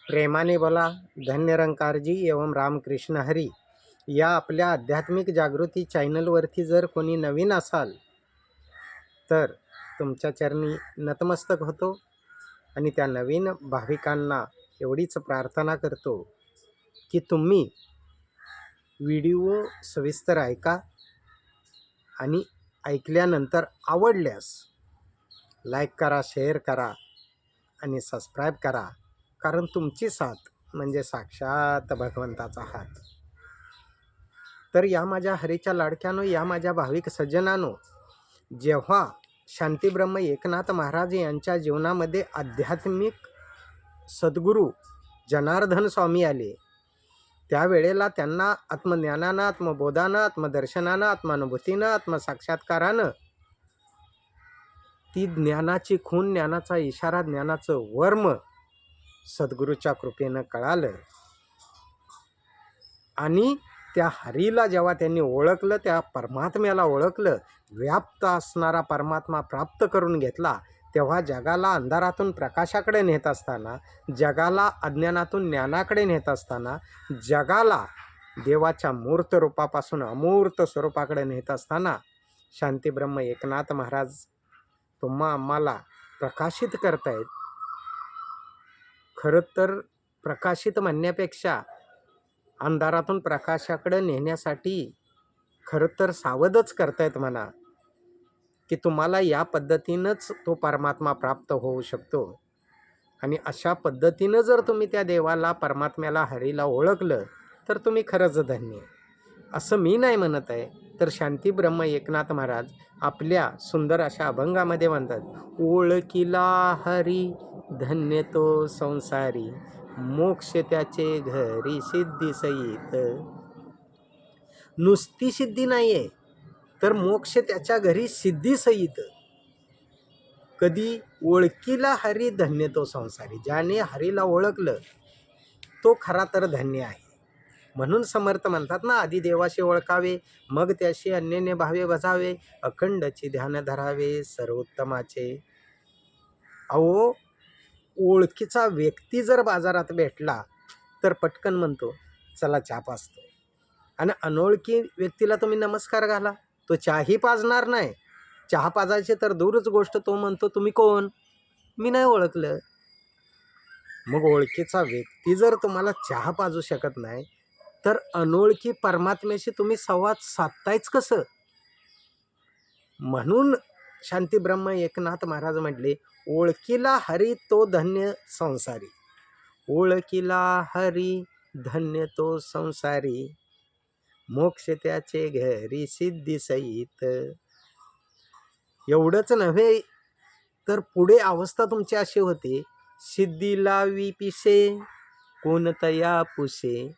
प्रेमाने बोला धन्यरंकारजी एवं रामकृष्ण हरी. या आपल्या आध्यात्मिक जागृती चॅनलवरती जर कोणी नवीन असाल तर तुमच्या चरणी नतमस्तक होतो आणि त्या नवीन भाविकांना एवढीच प्रार्थना करतो की तुम्ही व्हिडिओ सविस्तर ऐका आणि ऐकल्यानंतर आवडल्यास लाईक करा, शेअर करा आणि सबस्क्राईब करा. कारण तुमची साथ म्हणजे साक्षात भगवंताचा हात. तर या माझ्या हरीच्या लाडक्यानो, या माझ्या भाविक सज्जनानो, जेव्हा शांतीब्रह्म एकनाथ महाराज यांच्या जीवनामध्ये आध्यात्मिक सद्गुरू जनार्दन स्वामी आले, त्यावेळेला त्यांना आत्मज्ञानानं, आत्मबोधानं, आत्मदर्शनानं, आत्मानुभूतीनं, आत्मसाक्षात्कारानं ती ज्ञानाची खूण, ज्ञानाचा इशारा, ज्ञानाचं वर्म सद्गुरूच्या कृपेनं कळालं. आणि त्या हरीला जेव्हा त्यांनी ओळखलं, त्या परमात्म्याला ओळखलं, व्याप्त असणारा परमात्मा प्राप्त करून घेतला, तेव्हा जगाला अंधारातून प्रकाशाकडे नेत असताना, जगाला अज्ञानातून ज्ञानाकडे नेत असताना, जगाला देवाच्या मूर्त रूपापासून अमूर्त स्वरूपाकडे नेत असताना शांतीब्रह्म एकनाथ महाराज तुम्हा आम्हाला प्रकाशित करतायत. खरं तर प्रकाशित म्हणण्यापेक्षा अंधारातून प्रकाशाकडे नेण्यासाठी खरं तर सावधच करतायत म्हणा, की तुम्हाला या पद्धतीनंच तो परमात्मा प्राप्त होऊ शकतो. आणि अशा पद्धतीनं जर तुम्ही त्या देवाला, परमात्म्याला, हरीला ओळखलं तर तुम्ही खरंच धन्य. असं मी नाही म्हणत आहे, तर शांतीब्रह्म एकनाथ महाराज आपल्या सुंदर अशा अभंगामध्ये म्हणतात, ओळखिला हरी धन्य तो संसारी, मोक्ष त्याचे घरी सिद्धी सहित. नुसती सिद्धी नाही आहे, तर मोक्ष त्याच्या घरी सिद्धी सहित. कधी? ओळखीला हरी धन्य तो संसारी. ज्याने हरीला ओळखलं तो खरा तर धन्य आहे. म्हणून समर्थ म्हणतात ना, आधी देवाशी ओळखावे, मग त्याशी अन्यने भावे बजावे, अखंडची ध्यान धरावे सर्वोत्तमाचे. अहो, ओळखीचा व्यक्ती जर बाजारात भेटला तर पटकन म्हणतो चला चहा पाजतो, आणि अनोळखी व्यक्तीला तुम्ही नमस्कार घाला, तो चहाही पाजणार नाही. चहा पाजायची तर दूरच गोष्ट, तो म्हणतो तुम्ही कोण, मी नाही ओळखलं. मग ओळखीचा व्यक्ती जर तुम्हाला चहा पाजू शकत नाही, तर अनोळखी परमात्म्याशी तुम्ही संवाद साधतायच कसं? म्हणून शांतीब्रह्म एकनाथ महाराज म्हटले, ओळखीला हरी तो धन्य संसारी. ओळखीला हरी धन्य तो संसारी, मोक्ष त्याचे घरी सिद्धी सहित. एवढंच नव्हे तर पुढे अवस्था तुमची अशी होते, सिद्धी लावी पिसे कोणतया पुसे,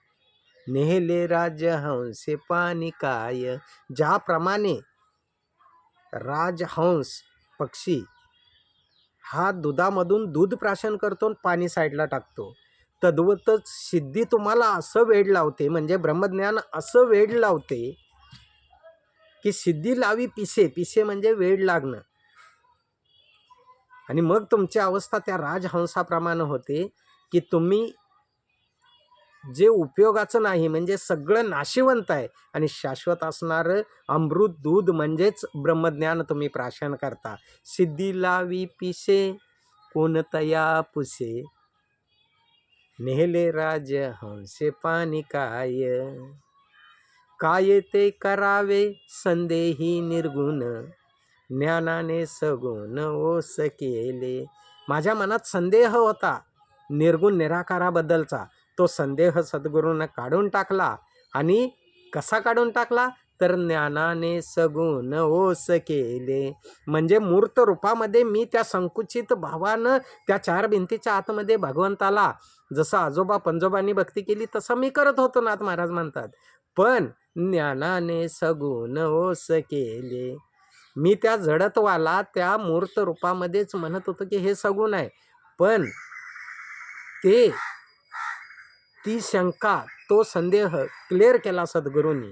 नेहले राजहंसे पाणी काय. ज्याप्रमाणे राजहंस पक्षी हा दुधामधून दूध प्राशन करतो आणि पाणी साईडला टाकतो, तद्वतच सिद्धी तुम्हाला असं वेड लावते, म्हणजे ब्रह्मज्ञान असं वेड लावते की सिद्धी लावी पिसे. पिसे म्हणजे वेड लागणं. आणि मग तुमची अवस्था त्या राजहंसाप्रमाणे होते की तुम्ही जे उपयोगाचं नाही, म्हणजे सगळं नाशिवंत आहे, आणि शाश्वत असणारं अमृत दूध म्हणजेच ब्रह्मज्ञान तुम्ही प्राशन करता. सिद्धी लावी पिसे कोणतया पुसे, नेहले राज हंसे पाणी काय. काय ते करावे संदेही निर्गुण, ज्ञानाने सगुण ओस केले. माझ्या मनात संदेह होता निर्गुण निराकाराबद्दलचा, तो संदेह सद्गुरूनं काढून टाकला. आणि कसा काढून टाकला? तर ज्ञानाने सगुण ओस केले. म्हणजे मूर्त रूपामध्ये मी त्या संकुचित भावानं त्या चार भिंतीच्या आतमध्ये भगवंताला, जसं आजोबा पंजोबांनी भक्ती केली तसं मी करत होतो, नाथ महाराज म्हणतात. पण ज्ञानाने सगुण ओस केले. मी त्या जडत्वाला त्या मूर्त रूपामध्येच म्हणत होतो की हे सगुण आहे, पण ती शंका, तो संदेह क्लिअर केला सद्गुरूंनी.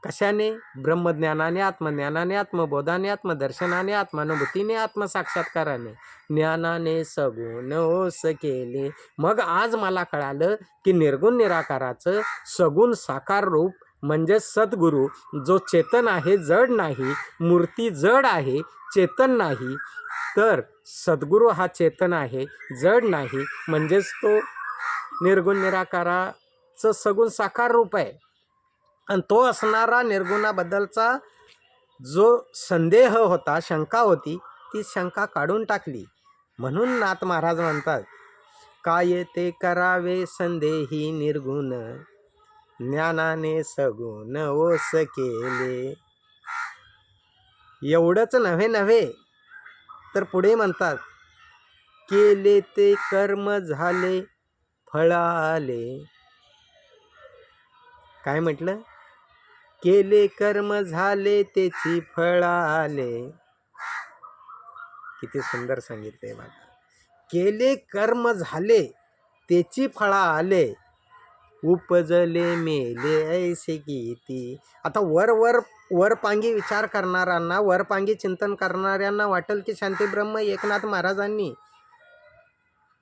कशाने? ब्रह्मज्ञानाने, आत्मज्ञानाने, आत्मबोधाने, आत्मदर्शनाने, आत्मानुभूतीने, आत्मसाक्षात्काराने, ज्ञानाने सगुण ओस केले. मग आज मला कळालं की निर्गुण निराकाराचं सगुण साकार रूप म्हणजे सद्गुरू, जो चेतन आहे, जड नाही. मूर्ती जड आहे, चेतन नाही. तर सद्गुरू हा चेतन आहे, जड नाही. म्हणजेच तो निर्गुण निराकाराचं सगुण साकार रूप आहे. आणि तो असणारा निर्गुणाबद्दलचा जो संदेह होता, शंका होती, ती शंका काढून टाकली. म्हणून नाथ महाराज म्हणतात, काय ते करावे संदेही निर्गुण, ज्ञानाने सगुण ओस केले. एवढंच नव्हे तर पुढे म्हणतात, केले ते कर्म झाले फळ आले. काय म्हटलं? केले कर्म झाले त्याची फळ आले. किती सुंदर सांगितलंय बघा. केले कर्म झाले त्याची फळ आले, उपजले मेले ऐसे किती. आता वरपांगी विचार करणाऱ्यांना, वरपांगी चिंतन करणाऱ्यांना वाटेल की शांतीब्रह्म एकनाथ महाराजांनी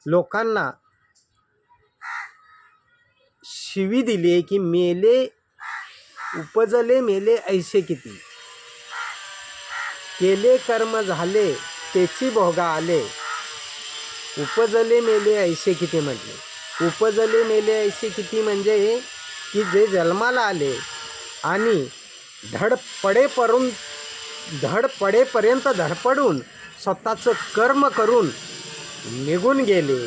लोकांना शिवी दिली की मेले उपजले मेले ऐसे किती. केले कर्म झाले त्याची भोगा आले, उपजले मेले ऐसे किती म्हटले. उपजले मेले ऐसे किती म्हणजे की जे जन्माला आले आणि धडपडेपर्यंत धडपडून स्वतःचं कर्म करून निघून गेले.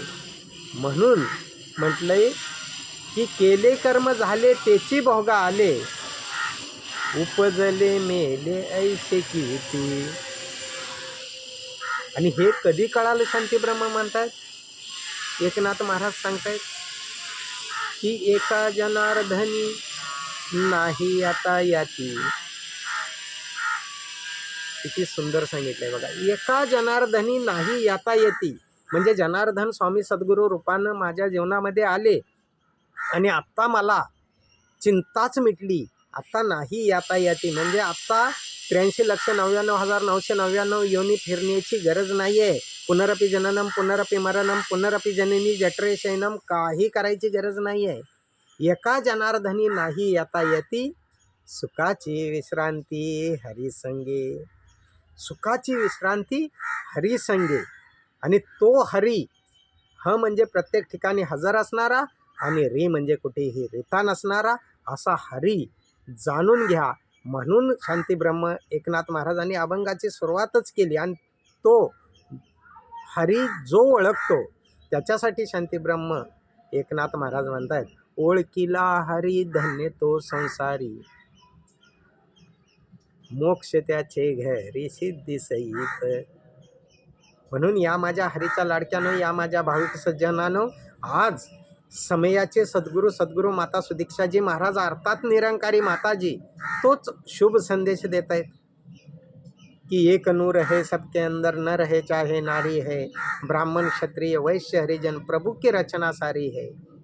म्हणून म्हटलंय की केले कर्म झाले त्याची भोगा आले, उपजले मेले ऐसे किती. आणि हे कधी कळालं शांतीब्रह्म म्हणतात? एकनाथ महाराज सांगतायत की एका जनार्दनी नाही आता याती. किती सुंदर सांगितलंय बघा. एका जनार्दनी नाही याता येती म्हणजे जनार्दन स्वामी सद्गुरू रूपानं माझ्या जीवनामध्ये आले आणि आत्ता मला चिंताच मिटली. आत्ता नाही याता येती म्हणजे आत्ता 83,99,999 योनी फिरण्याची गरज नाही आहे. पुनरपी जननम पुनरपी मरणम पुनरपी जननी जठरे शयनम काही करायची गरज नाही आहे. एका जनार्दनी नाही याता येती, सुखाची विश्रांती हरिसंगे. सुखाची विश्रांती हरिसंगे. आणि तो हरी ह म्हणजे प्रत्येक ठिकाणी हजर असणारा आणि री म्हणजे कुठेही रिता नसणारा असा हरी जाणून घ्या. म्हणून शांतीब्रह्म एकनाथ महाराजांनी अभंगाची सुरुवातच केली. आणि तो हरी जो ओळखतो त्याच्यासाठी शांतीब्रह्म एकनाथ महाराज म्हणतात, ओळखीला हरी धन्य तो संसारी, मोक्ष त्याचे घरी सिद्धी सहित. म्हणून या माझ्या हरीच्या लाडक्यानो, या माझ्या भाविक सज्जनानो, आज समयाचे सद्गुरू माता सुदीक्षाजी महाराज अर्थात निरंकारी माताजी तोच शुभ संदेश देत आहेत की एक नूर है सबके अंदर, नर है चाहे नारी है, ब्राह्मण क्षत्रिय वैश्य हरिजन प्रभू की रचना सारी है.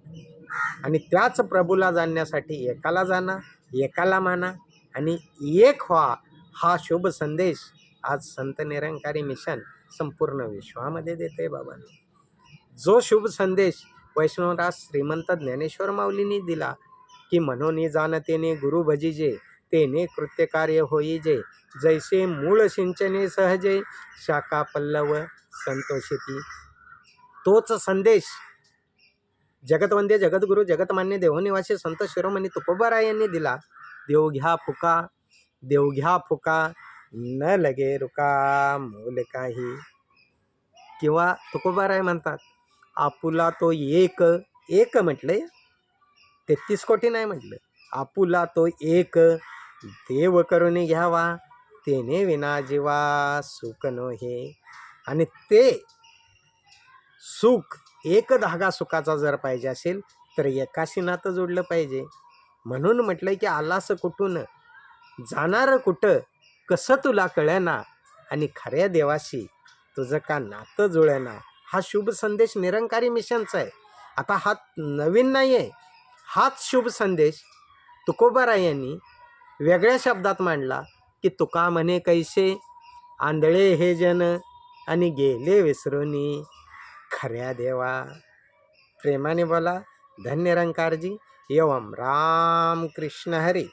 आणि त्याच प्रभूला जाणण्यासाठी एकाला जाणा, एकाला माना आणि एक व्हा, हा शुभ संदेश आज संत निरंकारी मिशन संपूर्ण विश्वामध्ये देते बाबा. जो शुभ संदेश वैष्णवराज श्रीमंत ज्ञानेश्वर माऊलींनी दिला की म्हणून जाणतेने गुरु भजिजे, तेने कृत्य कार्य होईजे, जैसे मूळ सिंचने सहजे, शाखा पल्लव संतोषिती. तोच संदेश जगतवंद्य जगद्गुरु जगतमान्य देवनिवासी संत शिरोमणी तुकोबाराय यांनी दिला. देव घ्या फुका न लगे रुका मोल काही. किंवा तुकोबाराय म्हणतात, आपुला तो एक म्हटले, 33 कोटी नाही म्हटलं. आपुला तो एक देव करून घ्यावा, तेने विना जीवा सुख नो हे. आणि ते सुख, एक धागा सुखाचा जर पाहिजे असेल तर एकाशी नातं जोडलं पाहिजे. म्हणून म्हटलं की आलास कुठून, जाणार कुठं, कसं तुला कळेना, आणि खऱ्या देवाशी तुझं का नातं जुळेना. हा शुभ संदेश निरंकारी मिशनचा आहे. आता हा नवीन नाही आहे. हाच शुभ संदेश तुकोबाराय यांनी वेगळ्या शब्दात मांडला की तुका म्हणे कैसे आंधळे हे जन आणि गेले विसरूनी खऱ्या देवा. प्रेमाने बोला. धन्य रंकारजी. एवम राम कृष्ण हरी.